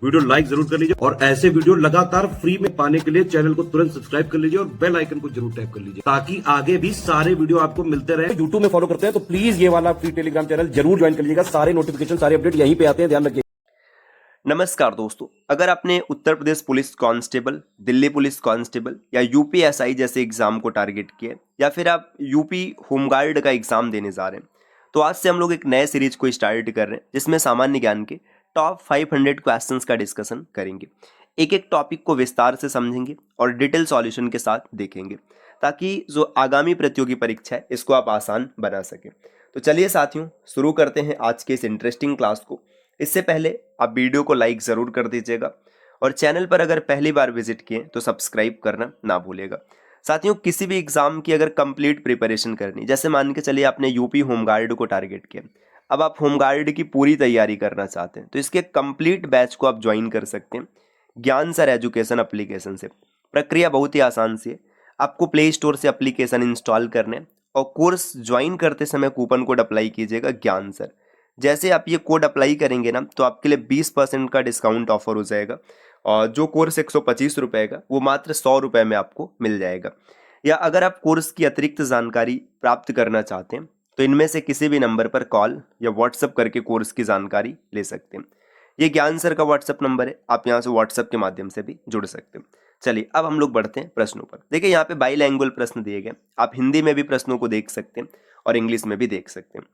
Video like जरूर कर लीजिए और ऐसे वीडियो लगातार फ्री में पाने के लिए चैनल को तुरंत सब्सक्राइब कर लीजिए और बेल आइकन को जरूर टैप कर लीजिए ताकि आगे भी सारे वीडियो आपको मिलते रहे। यूट्यूब में फॉलो करते हैं तो प्लीज ये वाला फ्री टेलीग्राम चैनल जरूर ज्वाइन कर लीजिएगा। सारे नोटिफिकेशन सारे अपडेट यहीं पे आते हैं, ध्यान रखिए। नमस्कार दोस्तों, अगर आपने Uttar Pradesh police constable, Delhi police constable या यूपीएसआई जैसे एग्जाम को टारगेट किया या फिर आप यूपी होमगार्ड का एग्जाम देने जा रहे हैं तो आज से हम लोग एक नए सीरीज को स्टार्ट कर रहे हैं जिसमें सामान्य ज्ञान के टॉप 500 क्वेश्चंस का डिस्कशन करेंगे। एक एक टॉपिक को विस्तार से समझेंगे और डिटेल सॉल्यूशन के साथ देखेंगे ताकि जो आगामी प्रतियोगी परीक्षा है इसको आप आसान बना सकें। तो चलिए साथियों, शुरू करते हैं आज के इस इंटरेस्टिंग क्लास को। इससे पहले आप वीडियो को लाइक ज़रूर कर दीजिएगा और चैनल पर अगर पहली बार विजिट किए तो सब्सक्राइब करना ना भूलिएगा। साथियों, किसी भी एग्जाम की अगर कंप्लीट प्रिपरेशन करनी, जैसे मान के चलिए आपने यूपी होमगार्ड को टारगेट किया, अब आप होमगार्ड की पूरी तैयारी करना चाहते हैं तो इसके कंप्लीट बैच को आप ज्वाइन कर सकते हैं ज्ञान सर एजुकेशन एप्लीकेशन से। प्रक्रिया बहुत ही आसान सी है। आपको प्ले स्टोर से एप्लीकेशन इंस्टॉल करने और कोर्स ज्वाइन करते समय कूपन कोड अप्लाई कीजिएगा ज्ञान सर। जैसे आप ये कोड अप्लाई करेंगे ना तो आपके लिए 20% का डिस्काउंट ऑफर हो जाएगा और जो कोर्स 125 रुपये का वो मात्र 100 रुपये में आपको मिल जाएगा। या अगर आप कोर्स की अतिरिक्त जानकारी प्राप्त करना चाहते हैं तो इनमें से किसी भी नंबर पर कॉल या व्हाट्सएप करके कोर्स की जानकारी ले सकते हैं। ये ज्ञान सर का व्हाट्सएप नंबर है, आप यहाँ से व्हाट्सएप के माध्यम से भी जुड़ सकते हैं। चलिए अब हम लोग बढ़ते हैं प्रश्नों पर। देखिए यहाँ पे बाईलैंग्वेज प्रश्न दिए गए, आप हिंदी में भी प्रश्नों को देख सकते हैं और इंग्लिश में भी देख सकते हैं।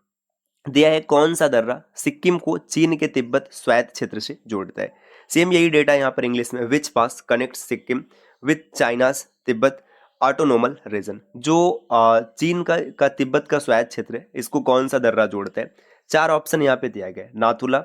दिया है कौन सा दर्रा सिक्किम को चीन के तिब्बत स्वायत्त क्षेत्र से जोड़ता है। सेम यही डेटा यहाँ पर इंग्लिश में, which pass connect Sikkim with China's Tibet autonomous region. जो चीन का तिब्बत का स्वायत्त क्षेत्र है इसको कौन सा दर्रा जोड़ता है। 4 ऑप्शन यहाँ पे दिया गया है, नाथुला,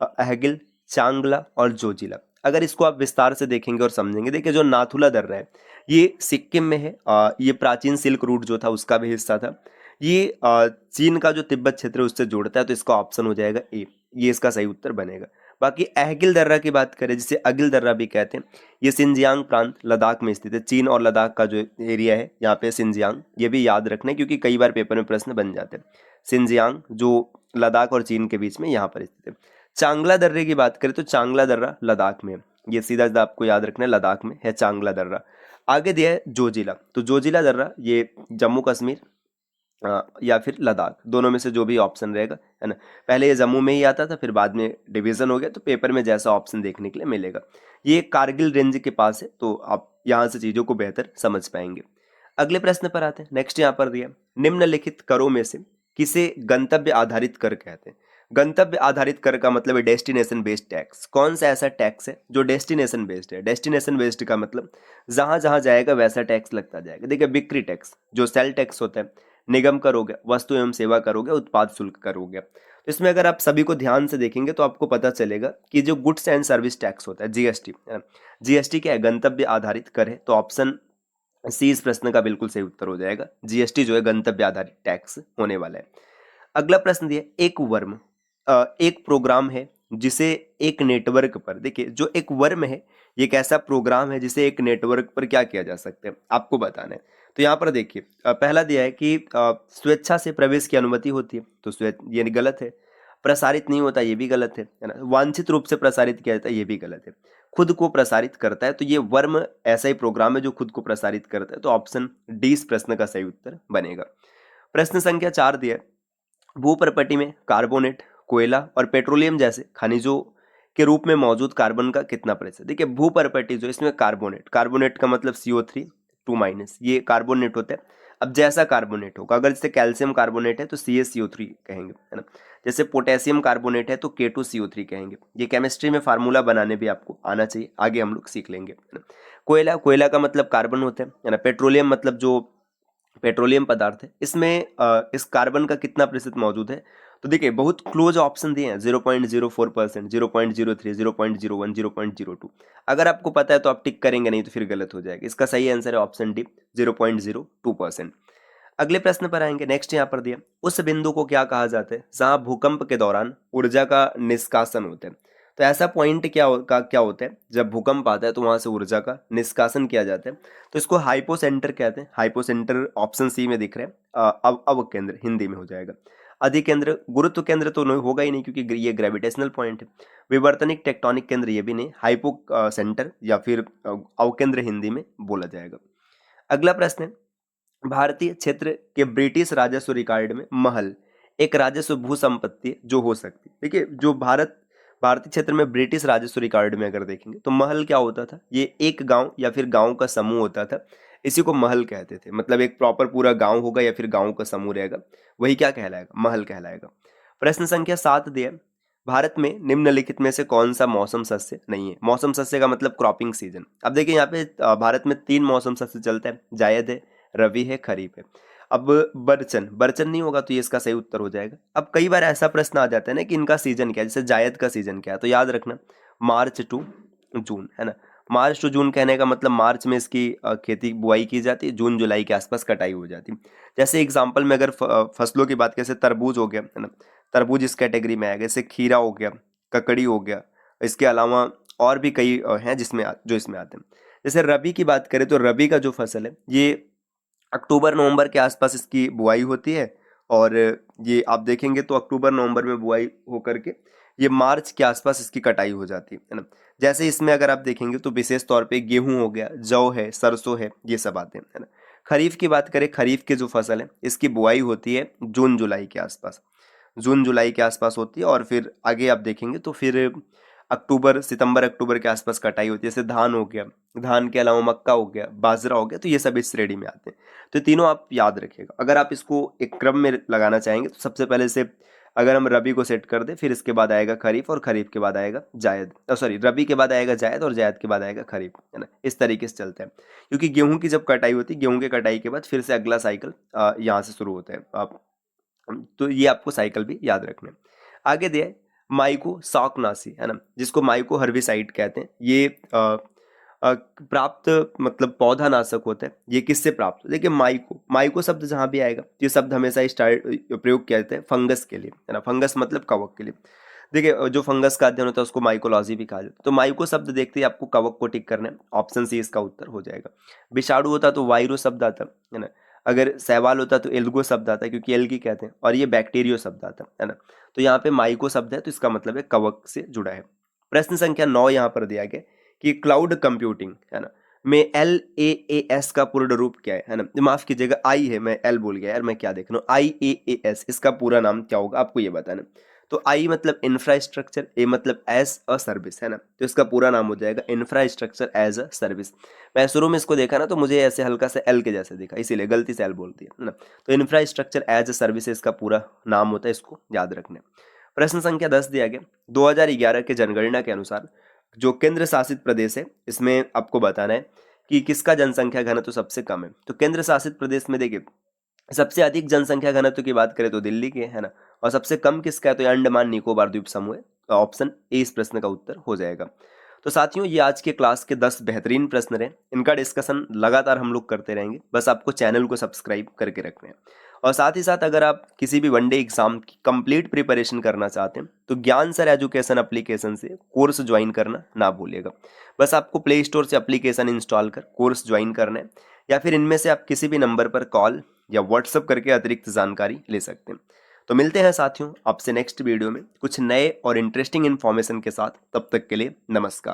अहगिल, चांगला और जोजिला। अगर इसको आप विस्तार से देखेंगे और समझेंगे, देखिए जो नाथुला दर्रा है ये सिक्किम में है। ये प्राचीन सिल्क रूट जो था उसका भी हिस्सा था। ये चीन का जो तिब्बत क्षेत्र है उससे जोड़ता है तो इसका ऑप्शन हो जाएगा ए, ये इसका सही उत्तर बनेगा। बाकी अहगिल दर्रा की बात करें जिसे अगिल दर्रा भी कहते हैं, ये सिंजियांग प्रांत लद्दाख में स्थित है। चीन और लद्दाख का जो एरिया है यहाँ पे सिंजियांग, ये भी याद रखना है क्योंकि कई बार पेपर में प्रश्न बन जाते हैं। सिंजियांग जो लद्दाख और चीन के बीच में यहाँ पर स्थित है। चांगला दर्रे की बात करें तो चांगला दर्रा लद्दाख में है, ये सीधा सीधा आपको याद रखना है, लद्दाख में है चांगला दर्रा। आगे दिया है जोजिला, तो जोजिला दर्रा ये जम्मू कश्मीर या फिर लद्दाख, दोनों में से जो भी ऑप्शन रहेगा, है ना। पहले ये जम्मू में ही आता था, फिर बाद में डिवीजन हो गया तो पेपर में जैसा ऑप्शन देखने के लिए मिलेगा। ये कारगिल रेंज के पास है तो आप यहाँ से चीज़ों को बेहतर समझ पाएंगे। अगले प्रश्न पर आते हैं। नेक्स्ट यहाँ पर दिया, निम्नलिखित करों में से किसे गंतव्य आधारित कर कहते हैं। गंतव्य आधारित कर का मतलब है डेस्टिनेशन बेस्ड टैक्स। कौन सा ऐसा टैक्स है जो डेस्टिनेशन बेस्ड है। डेस्टिनेशन बेस्ड का मतलब जहां जहां जाएगा वैसा टैक्स लगता जाएगा। देखिए बिक्री टैक्स जो सेल टैक्स होता है, निगम कर हो गया, वस्तु एवं सेवा कर हो गया, उत्पाद शुल्क कर हो गया। तो इसमें अगर आप सभी को ध्यान से देखेंगे तो आपको पता चलेगा कि जो गुड्स एंड सर्विस टैक्स होता है जीएसटी, जीएसटी क्या है, गंतव्य आधारित कर है। तो ऑप्शन सी इस प्रश्न का बिल्कुल सही उत्तर हो जाएगा। जीएसटी जो है गंतव्य आधारित टैक्स होने वाला है। अगला प्रश्न दिया, एक वर्म एक प्रोग्राम है जिसे एक नेटवर्क पर, देखिए जो एक वर्म है ये एक ऐसा प्रोग्राम है जिसे एक नेटवर्क पर क्या किया जा सकता है आपको बताना है। तो यहाँ पर देखिए पहला दिया है कि स्वेच्छा से प्रवेश की अनुमति होती है, तो ये गलत है। प्रसारित नहीं होता, ये भी गलत है ना। वांछित रूप से प्रसारित किया जाता है, ये भी गलत है। खुद को प्रसारित करता है, तो ये वर्म ऐसा ही प्रोग्राम है जो खुद को प्रसारित करता है। तो ऑप्शन डी इस प्रश्न का सही उत्तर बनेगा। प्रश्न संख्या 4 दिया है, भूप्रपट्टी में कार्बोनेट, कोयला और पेट्रोलियम जैसे खनिजों के रूप में मौजूद कार्बन का कितना प्रतिशत। देखिए भूप्रपट्टी जो इसमें कार्बोनेट, कार्बोनेट का मतलब CO3 2- ये कार्बोनेट होता है। अब जैसा कार्बोनेट होगा, अगर जैसे कैल्शियम कार्बोनेट है तो CaCO3 कहेंगे, है ना। जैसे पोटेशियम कार्बोनेट है तो K2CO3 कहेंगे। ये केमिस्ट्री में फार्मूला बनाने भी आपको आना चाहिए, आगे हम लोग सीख लेंगे, है ना। कोयला, कोयला का मतलब कार्बन होता है ना। पेट्रोलियम मतलब जो पेट्रोलियम पदार्थ है, इसमें इस कार्बन का कितना प्रतिशत मौजूद है। तो देखिए बहुत क्लोज ऑप्शन दिए हैं, 0.04%, 0.03, 0.01, 0.02। अगर आपको पता है तो आप टिक करेंगे, नहीं तो फिर गलत हो जाएगा। इसका सही आंसर है ऑप्शन डी 0.02%। अगले प्रश्न पर आएंगे। नेक्स्ट यहाँ पर दिया, उस बिंदु को क्या कहा जाता है जहां भूकंप के दौरान ऊर्जा का निष्कासन होता है। तो ऐसा पॉइंट क्या होता है, जब भूकंप आता है तो वहां से ऊर्जा का निष्कासन किया जाता है। तो इसको हाइपोसेंटर कहते हैं। हाइपोसेंटर ऑप्शन सी में दिख रहे हैं, अब केंद्र हिंदी में हो जाएगा। अधिकेंद्र गुरुत्व केंद्र तो नहीं होगा ही नहीं, क्योंकि ये ग्रेविटेशनल पॉइंट है। विवर्तनिक टेक्टोनिक केंद्र ये भी नहीं, हाइपो सेंटर या फिर अवकेंद्र हिंदी में बोला जाएगा। अगला प्रश्न है, भारतीय क्षेत्र के ब्रिटिश राजस्व रिकॉर्ड में महल एक राजस्व भू संपत्ति है जो हो सकती है। देखिए, जो भारतीय क्षेत्र में ब्रिटिश राजस्व रिकॉर्ड में अगर देखेंगे तो महल क्या होता था, ये एक गांव या फिर गांव का समूह होता था, इसी को महल कहते थे। मतलब एक प्रॉपर पूरा गांव होगा या फिर गांव का समूह रहेगा, वही क्या कहलाएगा, महल कहलाएगा। प्रश्न संख्या 7 दिया, भारत में निम्नलिखित में से कौन सा मौसम सस्य नहीं है। मौसम सस्य का मतलब क्रॉपिंग सीजन। अब देखिए यहाँ पे भारत में 3 मौसम सस्य चलता है, जायद है, रवि है, खरीफ है। अब बरचन नहीं होगा तो ये इसका सही उत्तर हो जाएगा। अब कई बार ऐसा प्रश्न आ जाता है ना कि इनका सीजन क्या है, जैसे जायद का सीजन क्या है, तो याद रखना मार्च टू जून, है ना। मार्च टू जून कहने का मतलब मार्च में इसकी खेती बुआई की जाती है, जून जुलाई के आसपास कटाई हो जाती है। जैसे एग्जाम्पल में अगर फसलों की बात करें, जैसे तरबूज हो गया, है ना, तरबूज इस कैटेगरी में आएगा। जैसे खीरा हो गया, ककड़ी हो गया, इसके अलावा और भी कई हैं जो इसमें आते हैं। जैसे रबी की बात करें तो रबी का जो फसल है ये अक्टूबर नवंबर के आसपास इसकी बुआई होती है, और ये आप देखेंगे तो अक्टूबर नवंबर में बुआई होकर के ये मार्च के आसपास इसकी कटाई हो जाती है ना। जैसे इसमें अगर आप देखेंगे तो विशेष तौर पे गेहूं हो गया, जौ है, सरसों है, ये सब आते हैं, है ना। खरीफ की बात करें, खरीफ के जो फसल है इसकी बुआई होती है जून जुलाई के आसपास, जून जुलाई के आसपास होती है, और फिर आगे आप देखेंगे तो फिर सितंबर अक्टूबर के आसपास कटाई होती है। जैसे धान हो गया, धान के अलावा मक्का हो गया, बाजरा हो गया, तो ये सब इस श्रेणी में आते हैं। तो तीनों आप याद रखिएगा। अगर आप इसको एक क्रम में लगाना चाहेंगे तो सबसे पहले से अगर हम रबी को सेट कर दें, फिर इसके बाद आएगा खरीफ, और खरीफ के बाद आएगा जायद, सॉरी रबी के बाद आएगा जायद, और जायद के बाद आएगा खरीफ, है ना। इस तरीके से चलते हैं, क्योंकि गेहूं की जब कटाई होती है, गेहूं के कटाई के बाद फिर से अगला साइकिल यहाँ से शुरू होता है। आप तो ये आपको साइकिल भी याद रखना है। आगे दिया है माइको शाकनाशी, है ना, जिसको माइको हर्बिसाइड कहते हैं। ये प्राप्त मतलब पौधा नाशक होता है। ये किससे प्राप्त? देखिए माइको शब्द जहां भी आएगा, ये शब्द हमेशा प्रयोग किया जाता है फंगस के लिए, है ना। फंगस मतलब कवक के लिए। देखिए, जो फंगस का अध्ययन होता है उसको माइकोलॉजी भी कहा जाता है। तो माइको शब्द देखते ही आपको कवक को टिक करना है, ऑप्शन सी इसका उत्तर हो जाएगा। विषाणु होता तो वायरस शब्द आता है ना। अगर सैवाल होता तो एल्गो शब्द आता है, क्योंकि एल्गी कहते हैं, और ये बैक्टीरियो शब्द आता है ना। तो यहाँ पे माइको शब्द है तो इसका मतलब है कवक से जुड़ा है। प्रश्न संख्या 9 यहाँ पर दिया गया कि क्लाउड कंप्यूटिंग, है ना, में LAAS का पूर्ण रूप क्या है ना। माफ कीजिएगा, आई है, मैं एल बोल गया यार, मैं क्या देख रहा हूँ। IaaS इसका पूरा नाम क्या होगा आपको ये बताना। तो आई मतलब इंफ्रास्ट्रक्चर, ए मतलब एज अ सर्विस, है ना। तो इसका पूरा नाम हो जाएगा इंफ्रास्ट्रक्चर एज अ सर्विस। मैं शुरू में इसको देखा ना तो मुझे ऐसे हल्का सा एल के जैसे दिखा, इसीलिए गलती से एल बोल दिया, है ना। तो इंफ्रास्ट्रक्चर एज अ सर्विस इसका पूरा नाम होता है, इसको याद रखना। प्रश्न संख्या 10 दिया गया, 2011 के जनगणना के अनुसार जो केंद्र शासित प्रदेश है इसमें आपको बताना है कि किसका जनसंख्या घनत्व सबसे कम है। तो केंद्र शासित प्रदेश में देखिए, सबसे अधिक जनसंख्या घनत्व की बात करें तो दिल्ली के, है ना, और सबसे कम किसका है तो अंडमान निकोबार द्वीप समूह है। तो ऑप्शन ए इस प्रश्न का उत्तर हो जाएगा। तो साथियों, ये आज के क्लास के 10 बेहतरीन प्रश्न रहे। इनका डिस्कशन लगातार हम लोग करते रहेंगे, बस आपको चैनल को सब्सक्राइब करके रखना है। और साथ ही साथ अगर आप किसी भी वनडे एग्जाम की कंप्लीट प्रिपरेशन करना चाहते हैं तो ज्ञान सर एजुकेशन एप्लीकेशन से कोर्स ज्वाइन करना ना भूलिएगा। बस आपको प्ले स्टोर से एप्लीकेशन इंस्टॉल कर कोर्स ज्वाइन करना है, या फिर इनमें से आप किसी भी नंबर पर कॉल या व्हाट्सएप करके अतिरिक्त जानकारी ले सकते हैं। तो मिलते हैं साथियों आपसे नेक्स्ट वीडियो में कुछ नए और इंटरेस्टिंग इन्फॉर्मेशन के साथ। तब तक के लिए नमस्कार।